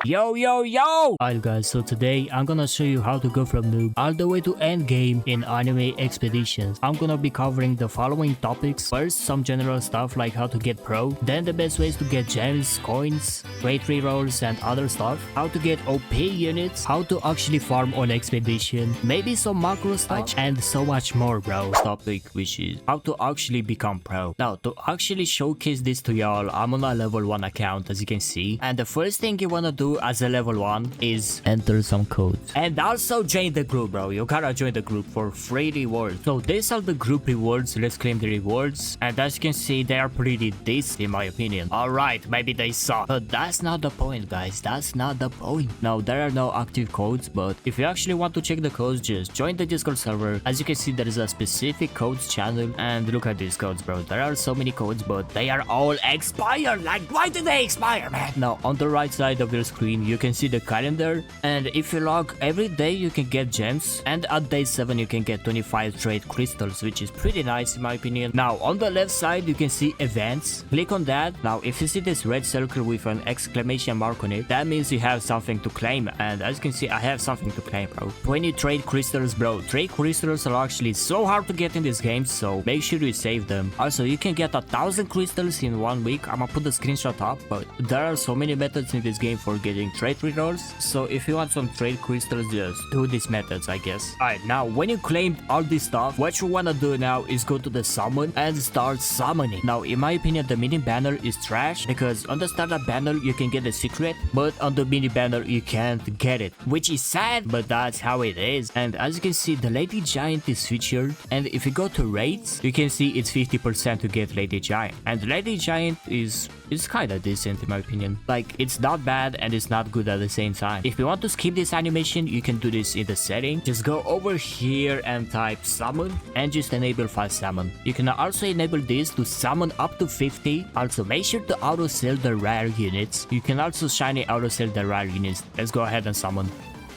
Yo! Alright guys, so today I'm gonna show you how to go from noob all the way to end game in anime expeditions. I'm gonna be covering the following topics. First, some general stuff like how to get pro, then the best ways to get gems, coins, great rerolls and other stuff, how to get OP units, how to actually farm on expedition, maybe some macro stuff, and so much more bro. Topic which is how to actually become pro. Now to actually showcase this to y'all, I'm on a level 1 account as you can see, and the first thing you wanna do as a level 1 is enter some codes and also join the group bro. You gotta join the group for free rewards. So these are the group rewards. Let's claim the rewards, and as you can see they are pretty decent in my opinion. Alright, maybe they suck, but that's not the point guys, that's not the point. Now there are no active codes, but if you actually want to check the codes, just join the Discord server. As you can see there is a specific codes channel, and look at these codes bro. There are so many codes, but they are all expired. Like why did they expire, man? Now on the right side of your screen you can see the calendar, and if you log every day you can get gems, and at day 7 you can get 25 trade crystals, which is pretty nice in my opinion. Now on the left side you can see events. Click on that. Now if you see this red circle with an exclamation mark on it, that means you have something to claim, and as you can see I have something to claim bro. 20 trade crystals bro. Trade crystals are actually so hard to get in this game, so make sure you save them. Also you can get 1,000 crystals in 1 week. I'm gonna put the screenshot up, but there are so many methods in this game for getting trade rerolls, so if you want some trade crystals, just do these methods I guess. Alright, now when you claimed all this stuff, what you wanna do now is go to the summon and start summoning. Now in my opinion the mini banner is trash, because on the startup banner you can get a secret, but on the mini banner you can't get it, which is sad, but that's how it is. And as you can see the lady giant is featured, and if you go to rates you can see it's 50% to get lady giant, and lady giant is kinda decent in my opinion. Like it's not bad and it's not good at the same time. If you want to skip this animation you can do this in the setting. Just go over here and type summon and just enable fast summon. You can also enable this to summon up to 50. Also make sure to auto sell the rare units. You can also shiny auto sell the rare units. Let's go ahead and summon.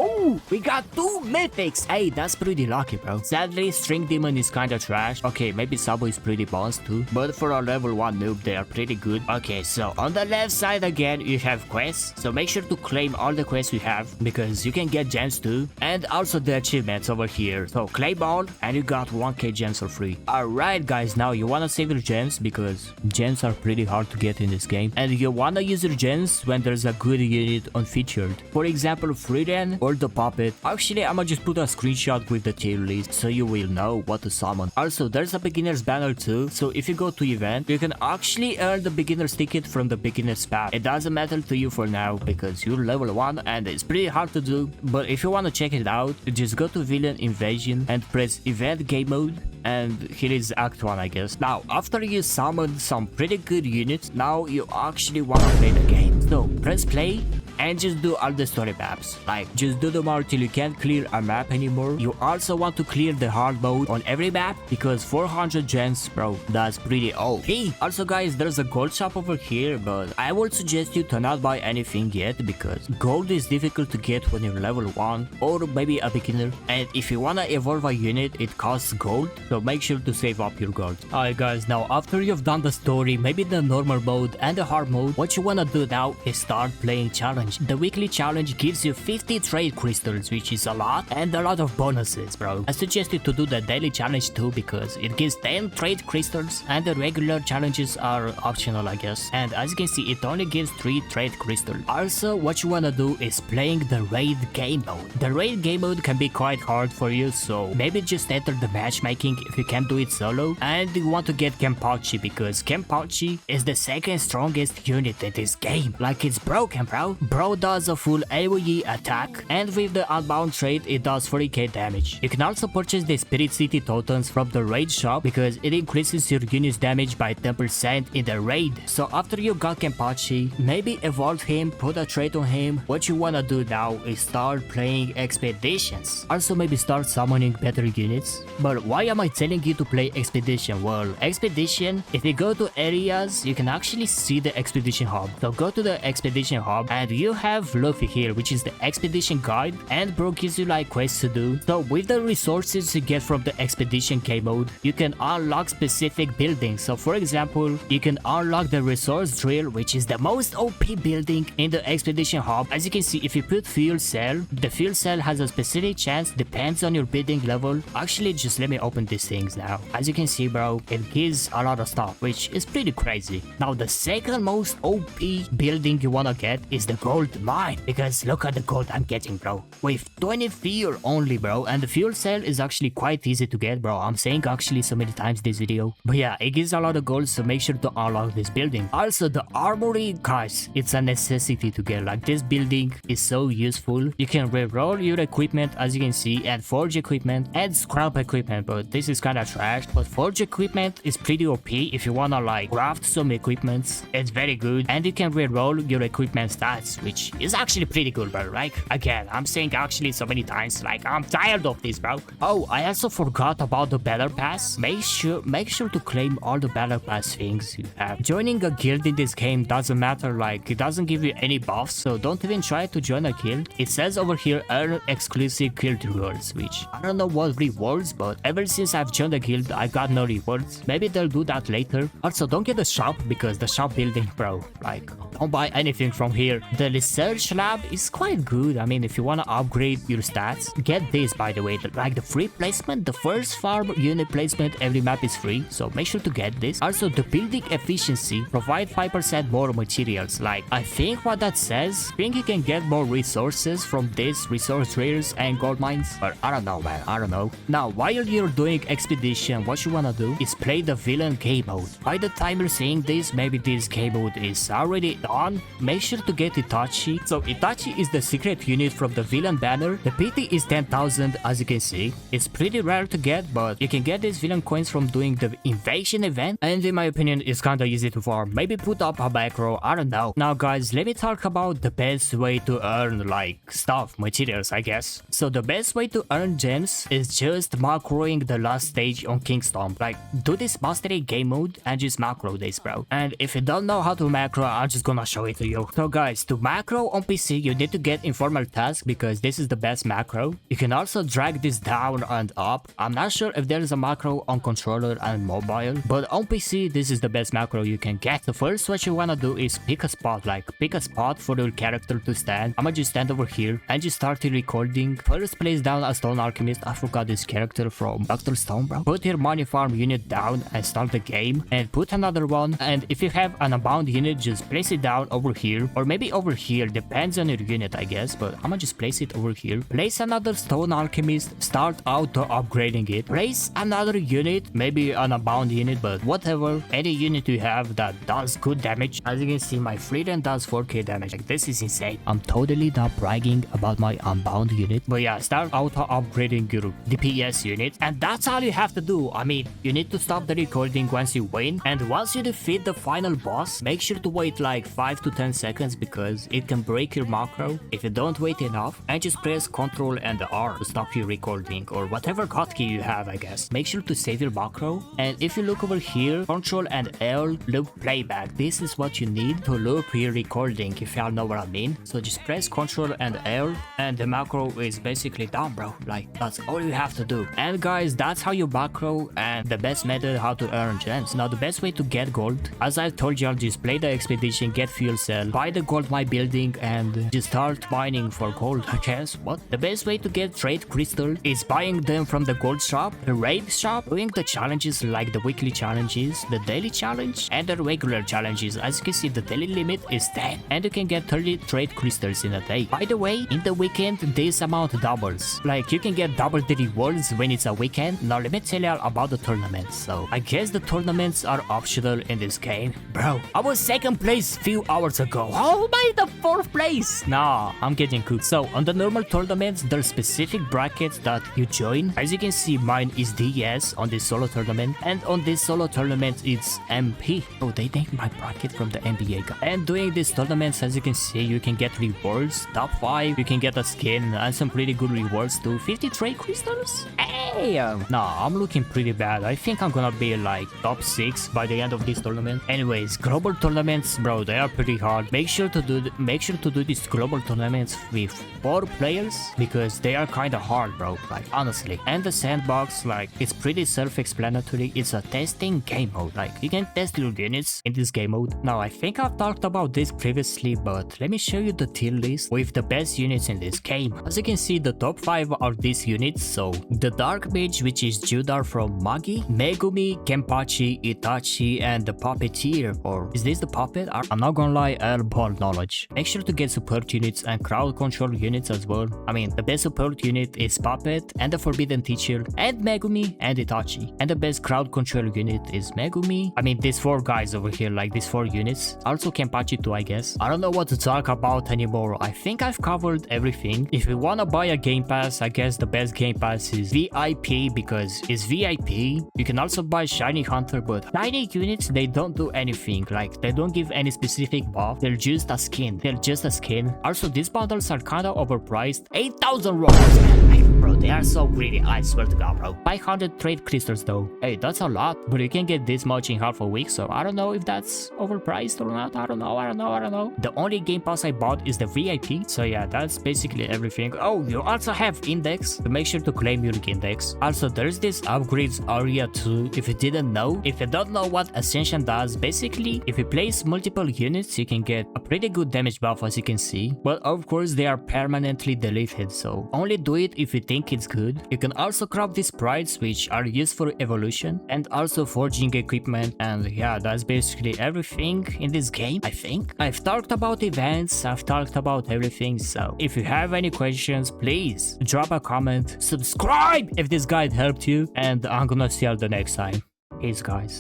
Oh, we got 2 mythics. Hey, that's pretty lucky, bro. Sadly, String Demon is kinda trash. Okay, maybe Sabo is pretty boss too, but for a level 1 noob, they are pretty good. Okay, so on the left side again, you have quests. So make sure to claim all the quests you have, because you can get gems too. And also the achievements over here. So claim all, and you got 1k gems for free. Alright guys, now you wanna save your gems, because gems are pretty hard to get in this game. And you wanna use your gems when there's a good unit unfeatured. For example, Freeden or the puppet. Actually I'ma just put a screenshot with the tier list so you will know what to summon. Also there's a beginner's banner too, so if you go to event you can actually earn the beginner's ticket from the beginner's pack. It doesn't matter to you for now because you're level 1 and it's pretty hard to do, but if you want to check it out just go to villain invasion and press event game mode, and here is act 1 I guess. Now after you summon some pretty good units, now you actually want to play the game. So press play and just do all the story maps. Like just do them all till you can't clear a map anymore. You also want to clear the hard mode on every map, because 400 gems bro, that's pretty OP. Also guys, there's a gold shop over here, but I would suggest you to not buy anything yet, because gold is difficult to get when you're level 1 or maybe a beginner, and if you wanna evolve a unit it costs gold, so make sure to save up your gold. Alright guys, now after you've done the story, maybe the normal mode and the hard mode, what you wanna do now is start playing challenge. The weekly challenge gives you 50 trade crystals, which is a lot, and a lot of bonuses bro. I suggest you to do the daily challenge too, because it gives 10 trade crystals, and the regular challenges are optional I guess, and as you can see it only gives 3 trade crystals. Also what you wanna do is playing the raid game mode. The raid game mode can be quite hard for you, so maybe just enter the matchmaking if you can't do it solo, and you want to get Kenpachi, because Kenpachi is the second strongest unit in this game. Like it's broken bro. Bro does a full AoE attack, and with the unbound trait it does 40k damage. You can also purchase the Spirit City tokens from the raid shop, because it increases your unit's damage by 10% in the raid. So after you got Kenpachi, maybe evolve him, put a trait on him. What you wanna do now is start playing expeditions. Also maybe start summoning better units. But why am I telling you to play expedition? Well, expedition, if you go to areas you can actually see the expedition hub. So go to the expedition hub and you you have Luffy here, which is the expedition guide, and bro gives you like quests to do. So with the resources you get from the expedition game mode, you can unlock specific buildings. So for example, you can unlock the resource drill, which is the most OP building in the expedition hub. As you can see, if you put fuel cell, the fuel cell has a specific chance, depends on your building level. Actually, just let me open these things now. As you can see, bro, it gives a lot of stuff, which is pretty crazy. Now the second most OP building you wanna get is the gold mine, because look at the gold I'm getting, bro, with 20 fuel only, bro. And the fuel cell is actually quite easy to get, bro. I'm saying actually so many times this video, but yeah, it gives a lot of gold, so make sure to unlock this building. Also, the armory, guys, it's a necessity to get. Like, this building is so useful. You can reroll your equipment, as you can see, and forge equipment and scrap equipment, but this is kind of trash. But forge equipment is pretty OP if you wanna like craft some equipments. It's very good, and you can reroll your equipment stats, which is actually pretty good, bro. Like, again, I'm saying actually so many times, like, I'm tired of this, bro. Oh, I also forgot about the battle pass. Make sure to claim all the battle pass things you have. Joining a guild in this game doesn't matter, like, it doesn't give you any buffs, so don't even try to join a guild. It says over here, earn exclusive guild rewards, which I don't know what rewards, but ever since I've joined a guild, I got no rewards. Maybe they'll do that later. Also, don't get the shop, because the shop building, bro, like, don't buy anything from here. The research lab is quite good. I mean, if you want to upgrade your stats, get this, by the way. Like, the free placement, the first farm unit placement, every map is free, so make sure to get this. Also, the building efficiency, provide 5% more materials. Like, I think what that says, I think you can get more resources from this resource traders and gold mines, but I don't know, man, I don't know. Now, while you're doing expedition, what you wanna do is play the villain game mode. By the time you're seeing this, maybe this game mode is already done. Make sure to get Itachi. So Itachi is the secret unit from the villain banner. The PT is 10,000, as you can see. It's pretty rare to get, but you can get these villain coins from doing the invasion event, and in my opinion, it's kinda easy to farm. Maybe put up a macro, I don't know. Now guys, let me talk about the best way to earn like stuff, materials, I guess. So the best way to earn gems is just macroing the last stage on Kingston. Like, do this mastery game mode and just macro this, bro. And if you don't know how to macro, I'm just gonna show it to you. So guys, to macro on PC, you need to get informal task, because this is the best macro. You can also drag this down and up. I'm not sure if there is a macro on controller and mobile, but on PC, this is the best macro you can get. So first, what you wanna do is pick a spot, like pick a spot for your character to stand. I'ma just stand over here and just start the recording. First, place down a stone alchemist. I forgot this character from Dr. Stone, bro. Put your money farm unit down and start the game, and put another one. And if you have an unbound unit, just place it down over here, or maybe over here, depends on your unit, I guess, but I'ma just place it over here. Place another stone alchemist, start auto upgrading it. Place another unit, maybe an unbound unit, but whatever, any unit you have that does good damage. As you can see, my freedom does 4k damage. Like, this is insane. I'm totally not bragging about my unbound unit, but yeah, start auto upgrading your DPS unit, and that's all you have to do. I mean, you need to stop the recording once you win, and once you defeat the final boss, make sure to wait like 5 to 10 seconds, because it can break your macro if you don't wait enough. And just press Ctrl and R to stop your recording, or whatever hotkey you have, I guess. Make sure to save your macro, and if you look over here, Ctrl and L loop playback. This is what you need to loop your recording, if y'all know what I mean. So just press Ctrl and L, and the macro is basically done, bro. Like, that's all you have to do. And guys, that's how you macro, and the best method how to earn gems. Now, the best way to get gold, as I told y'all, just play the expedition, get fuel cell, buy the gold mine building, and just start mining for gold, I guess. What? The best way to get trade crystal is buying them from the gold shop, the raid shop, doing the challenges like the weekly challenges, the daily challenge, and the regular challenges. As you can see, the daily limit is 10, and you can get 30 trade crystals in a day. By the way, in the weekend, this amount doubles. Like, you can get double the rewards when it's a weekend. Now, let me tell y'all about the tournaments. So, I guess the tournaments are optional in this game. Bro, I was second place few hours ago. How am I the 4th place? Nah, I'm getting cooked. So, on the normal tournaments, there's specific brackets that you join. As you can see, mine is DS on this solo tournament, and on this solo tournament, it's MP. Oh, they named my bracket from the NBA guy. And doing these tournaments, as you can see, you can get rewards. Top 5, you can get a skin and some pretty good rewards too. 50 trade crystals? Hey! Nah, I'm looking pretty bad. I think I'm gonna be like top 6 by the end of this tournament. Anyways, global tournaments, bro, they are pretty hard. Make sure to do And make sure to do these global tournaments with 4 players because they are kinda hard, bro, like honestly. And the sandbox, like, it's pretty self-explanatory. It's a testing game mode, like you can test your units in this game mode. Now I think I've talked about this previously, but let me show you the tier list with the best units in this game. As you can see, the top 5 are these units. So the Dark Mage, which is Judar from Magi, Megumi, Kenpachi, Itachi, and the Puppeteer, or is this the puppet? I'm not gonna lie, airball knowledge. Make sure to get support units and crowd control units as well. I mean, the best support unit is Puppet and the Forbidden Teacher and Megumi and Itachi. And the best crowd control unit is Megumi. I mean, these 4 guys over here, like these 4 units. Also Kenpachi too, I guess. I don't know what to talk about anymore. I think I've covered everything. If you wanna buy a game pass, I guess the best game pass is VIP because it's VIP. You can also buy Shiny Hunter, but Shiny units, they don't do anything. Like, they don't give any specific buff. They're just a skin. They're just a skin. Also, these bundles are kinda overpriced. 8,000 Robux. Bro, they are so greedy, I swear to God, bro. 500 trade crystals though. Hey, that's a lot, but you can get this much in half a week, so I don't know if that's overpriced or not. I don't know. The only game pass I bought is the VIP, so yeah, that's basically everything. Oh, you also have index, so make sure to claim your index. Also, there's this upgrades area too, if you didn't know. If you don't know what Ascension does, basically, if you place multiple units, you can get a pretty good damage buff, as you can see. But of course, they are permanently deleted, so only do it if you think it's good. You can also crop these sprites, which are used for evolution and also forging equipment. And yeah, that's basically everything in this game, I think. I've talked about events, I've talked about everything, so if you have any questions, please drop a comment, subscribe if this guide helped you, and I'm gonna see you the next time. Peace, guys.